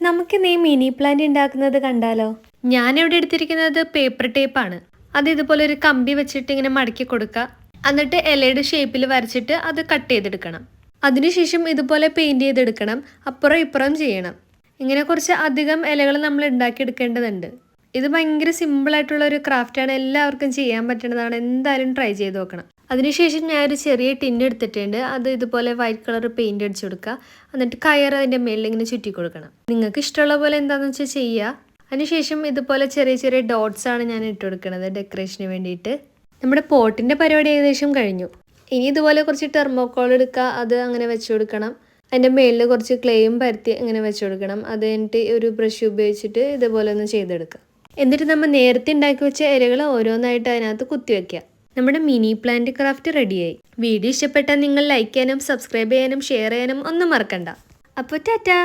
നമുക്കിന്ന് ഈ mini plant ഉണ്ടാക്കുന്നത് കണ്ടാലോ? ഞാനിവിടെ എടുത്തിരിക്കുന്നത് പേപ്പർ ടേപ്പാണ്. അത് ഇതുപോലെ ഒരു കമ്പി വെച്ചിട്ട് ഇങ്ങനെ മടക്കി കൊടുക്കുക. എന്നിട്ട് ഇലയുടെ ഷേപ്പിൽ വരച്ചിട്ട് അത് കട്ട് ചെയ്തെടുക്കണം. അതിനുശേഷം ഇതുപോലെ പെയിന്റ് ചെയ്തെടുക്കണം. അപ്പുറം ഇപ്പുറം ചെയ്യണം. ഇങ്ങനെ കുറച്ച് അധികം ഇലകൾ നമ്മൾ ഉണ്ടാക്കിയെടുക്കേണ്ടതുണ്ട്. ഇത് ഭയങ്കര സിമ്പിളായിട്ടുള്ള ഒരു ക്രാഫ്റ്റാണ്. എല്ലാവർക്കും ചെയ്യാൻ പറ്റുന്നതാണ്. എന്തായാലും ട്രൈ ചെയ്ത് നോക്കണം. അതിനുശേഷം ഞാനൊരു ചെറിയ ടിന്ന് എടുത്തിട്ടുണ്ട്. അത് ഇതുപോലെ വൈറ്റ് കളർ പെയിന്റ് അടിച്ചു കൊടുക്കുക. എന്നിട്ട് കയർ അതിൻ്റെ മേളിൽ ഇങ്ങനെ ചുറ്റി കൊടുക്കണം. നിങ്ങൾക്ക് ഇഷ്ടമുള്ള പോലെ എന്താണെന്ന് വെച്ചാൽ ചെയ്യുക. അതിനുശേഷം ഇതുപോലെ ചെറിയ ചെറിയ ഡോട്ട്സ് ആണ് ഞാൻ ഇട്ട് കൊടുക്കുന്നത് ഡെക്കറേഷന് വേണ്ടിയിട്ട്. നമ്മുടെ പോട്ടിൻ്റെ പരിപാടി ഏകദേശം കഴിഞ്ഞു. ഇനി ഇതുപോലെ കുറച്ച് തെർമോക്കോൾ എടുക്കുക. അത് അങ്ങനെ വെച്ച് കൊടുക്കണം. അതിൻ്റെ മേളിൽ കുറച്ച് ക്ലേയും പരത്തി അങ്ങനെ വെച്ച് കൊടുക്കണം. അത് കഴിഞ്ഞിട്ട് ഒരു ബ്രഷ് ഉപയോഗിച്ചിട്ട് ഇതുപോലെ ഒന്ന് ചെയ്തെടുക്കുക. എന്നിട്ട് നമ്മൾ നേരത്തെ ഉണ്ടാക്കി വെച്ച ഇലകൾ ഓരോന്നായിട്ട് അതിനകത്ത് കുത്തിവെക്കുക. നമ്മുടെ മിനി പ്ലാന്റ് ക്രാഫ്റ്റ് റെഡിയായി. വീഡിയോ ഇഷ്ടപ്പെട്ടാൽ നിങ്ങൾ ലൈക്ക് ചെയ്യാനും സബ്സ്ക്രൈബ് ചെയ്യാനും ഷെയർ ചെയ്യാനും ഒന്നും മറക്കണ്ട. അപ്പോൾ ടാറ്റാ.